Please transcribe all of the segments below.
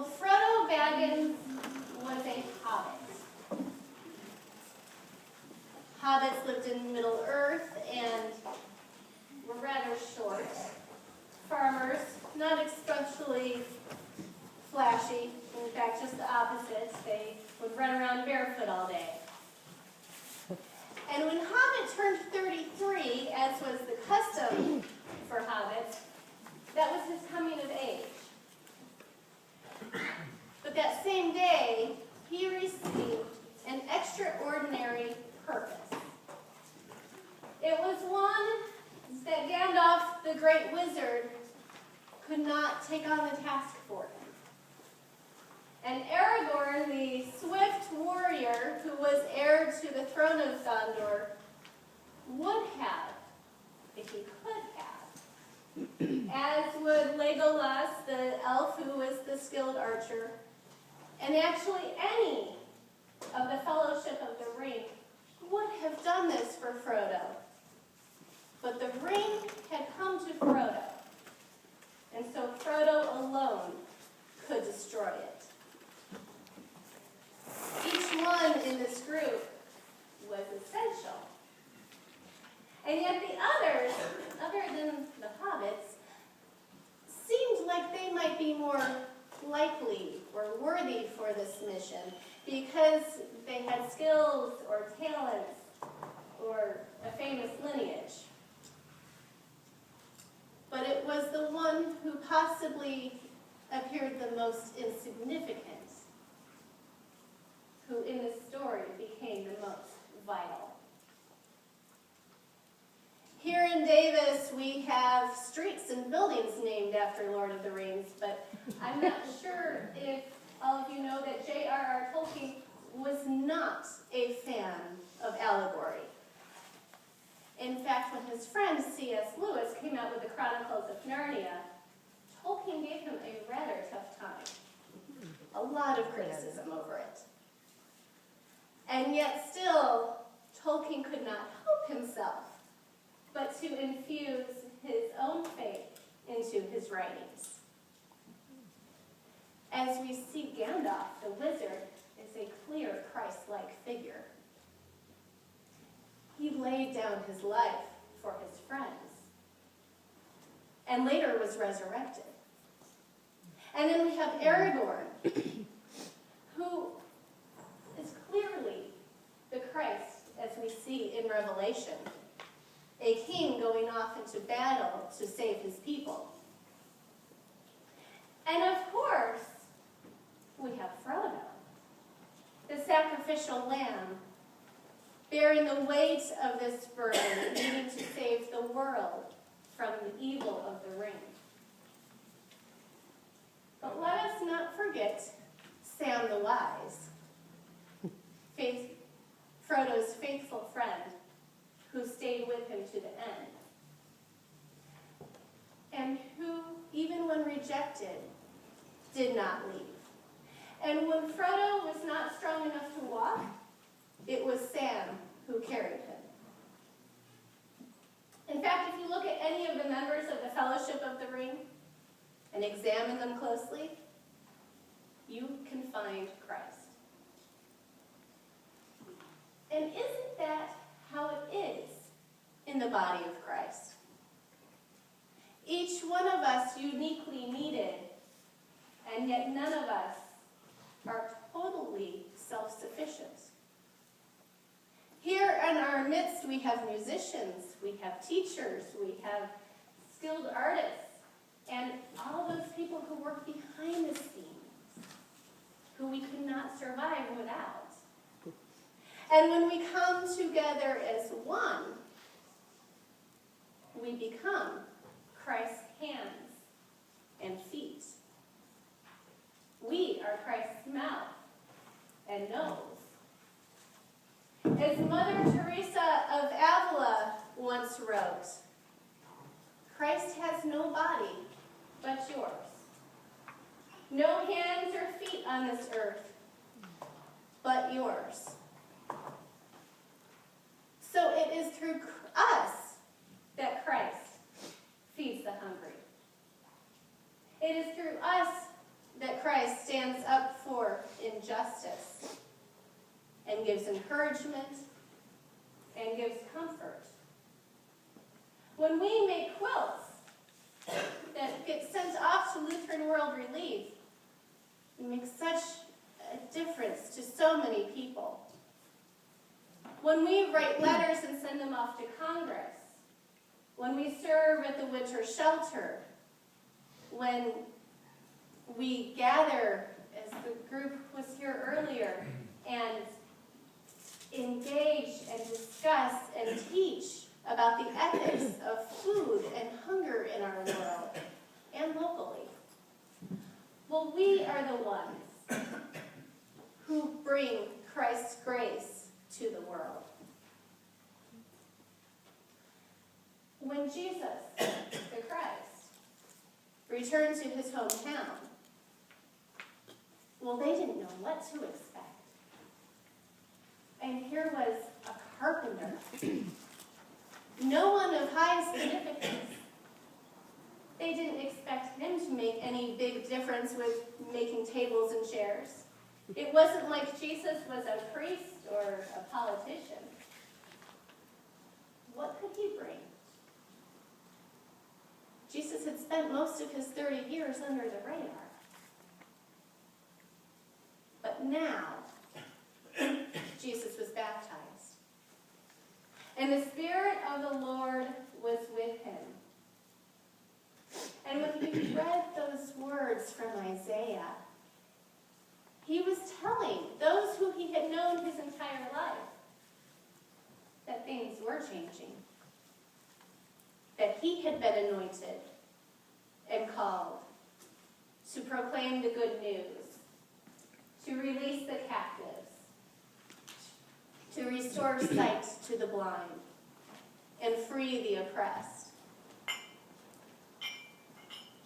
Well, Frodo Baggins was a hobbit. Hobbits lived in Middle-earth and were rather short. Farmers, not especially flashy. In fact, just the opposite. They would run around barefoot all day. And when Hobbit turned 33, as was the custom for hobbits, that was his coming of age. But that same day, he received an extraordinary purpose. It was one that Gandalf, the great wizard, could not take on the task for him. And Aragorn, the swift warrior who was heir to the throne of Gondor, would have, if he could have, as would Legolas, the elf who was the skilled archer, and actually any of the Fellowship of the Ring would have done this for Frodo. But the ring had come to Frodo, and so Frodo alone could destroy it. Each one in this group was essential. And yet the others, other than the hobbits, seemed like they might be more likely or worthy for this mission because they had skills or talents or a famous lineage. But it was the one who possibly appeared the most insignificant who in the story became the most vital. Here in Davis, we have streets and buildings named after Lord of the Rings, but I'm not sure if all of you know that J.R.R. Tolkien was not a fan of allegory. In fact, when his friend C.S. Lewis came out with the Chronicles of Narnia, Tolkien gave him a rather tough time. A lot of criticism over it. And yet still, Tolkien could not help himself but to infuse his own faith into his writings. As we see Gandalf, the wizard, is a clear Christ-like figure. He laid down his life for his friends, and later was resurrected. And then we have Aragorn, who is clearly the Christ as we see in Revelation, a king going off into battle to save his people. And of course, we have Frodo, the sacrificial lamb, bearing the weight of this burden, needing to save the world from the evil of the ring. But let us not forget Sam the Wise, Frodo's faithful friend, who stayed with him to the end, and who, even when rejected, did not leave. And when Frodo was not strong enough to walk, it was Sam who carried him. In fact, if you look at any of the members of the Fellowship of the Ring and examine them closely, you can find Christ. And isn't that how it is in the body of Christ? Each one of us uniquely needed, and yet none of us are totally self-sufficient. Here in our midst, we have musicians, we have teachers, we have skilled artists, and all those people who work behind the scenes, who we could not survive without. And when we come together as one, we become Christ's hands and feet. We are Christ's mouth and nose. As Mother Teresa of Avila once wrote, Christ has no body but yours, no hands or feet on this earth but yours. So it is through us that Christ feeds the hungry. It is through us that Christ stands up for injustice and gives encouragement and gives comfort. When we make quilts that get sent off to Lutheran World Relief, we make such a difference to so many people. When we write letters and send them off to Congress, when we serve at the winter shelter, when we gather, as the group was here earlier, and engage and discuss and teach about the ethics of food and hunger in our world and locally. Well, we are the ones who bring Christ's grace to the world. When Jesus, the Christ, returned to his hometown, well, they didn't know what to expect. And here was a carpenter, no one of high significance. They didn't expect him to make any big difference with making tables and chairs. It wasn't like Jesus was a priest or a politician. What could he bring? Jesus had spent most of his 30 years under the radar. But now, Jesus was baptized. And the Spirit of the Lord was with him. And when he read those words from Isaiah, he was telling those who he had known his entire life that things were changing. That he had been anointed and called to proclaim the good news, to release the captives, to restore sight to the blind, and free the oppressed.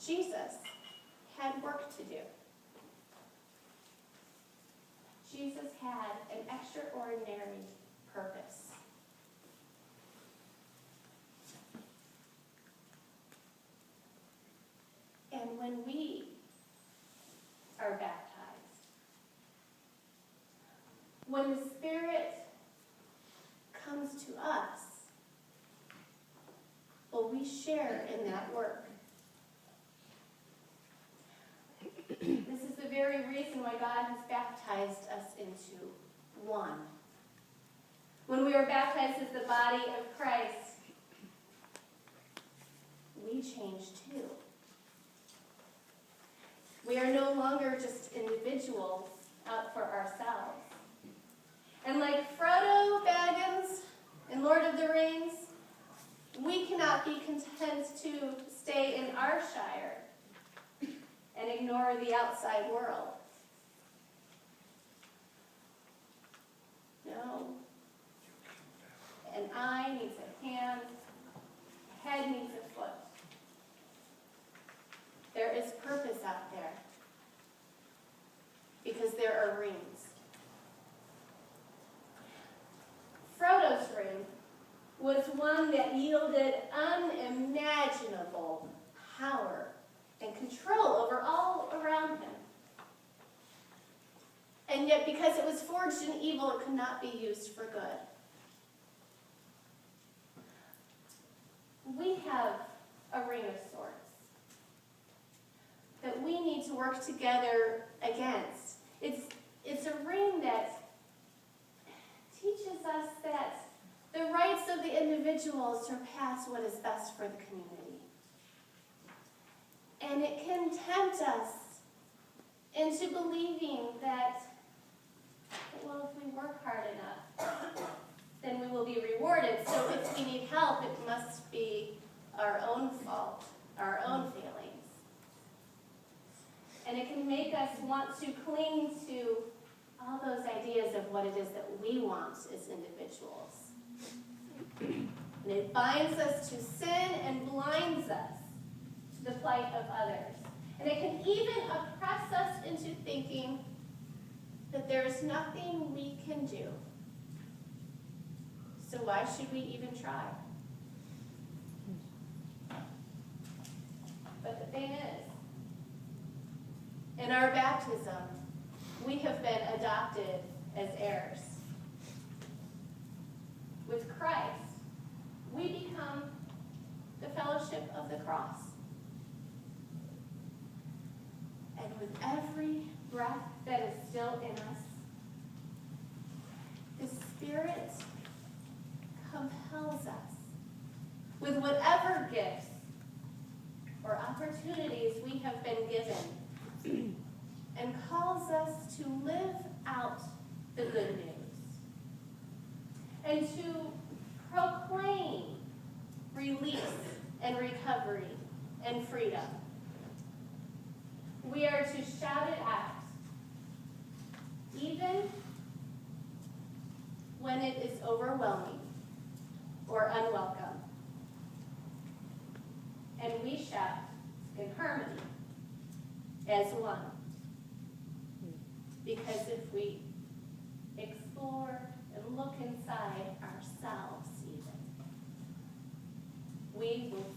Jesus had work to do. Jesus had an extraordinary purpose. And when we are baptized, when the Spirit comes to us, well, we share in that work. This is the very reason why God has baptized us into one. When we are baptized as the body of Christ, we change too. We are no longer just individuals out for ourselves. And like Frodo Baggins in Lord of the Rings, we cannot be content to stay in our shire and ignore the outside world. No. An eye needs a hand, a head needs a foot. There is purpose out there because there are rings. Frodo's ring was one that yielded unimaginable power and control over all around him. And yet, because it was forged in evil, it could not be used for good. We have a ring of sorts that we need to work together against. It's a ring that teaches us that the rights of the individual surpass what is best for the community. And it can tempt us into believing that, well, if we work hard enough, then we will be rewarded. So if we need help, it must be our own fault, our own failings. And it can make us want to cling to all those ideas of what it is that we want as individuals. And it binds us to sin and blinds us to the plight of others. And it can even oppress us into thinking that there's nothing we can do. So why should we even try? But the thing is, In our baptism, we have been adopted as heirs. With Christ, we become the fellowship of the cross. And with every breath that is still in us, the Spirit compels us with whatever gifts or opportunities we have been given and calls us to live out the good news and to proclaim release and recovery and freedom. We are to shout it out, even when it is overwhelming or unwelcome. And we shout in harmony as one. Because if we explore and look inside ourselves even, we will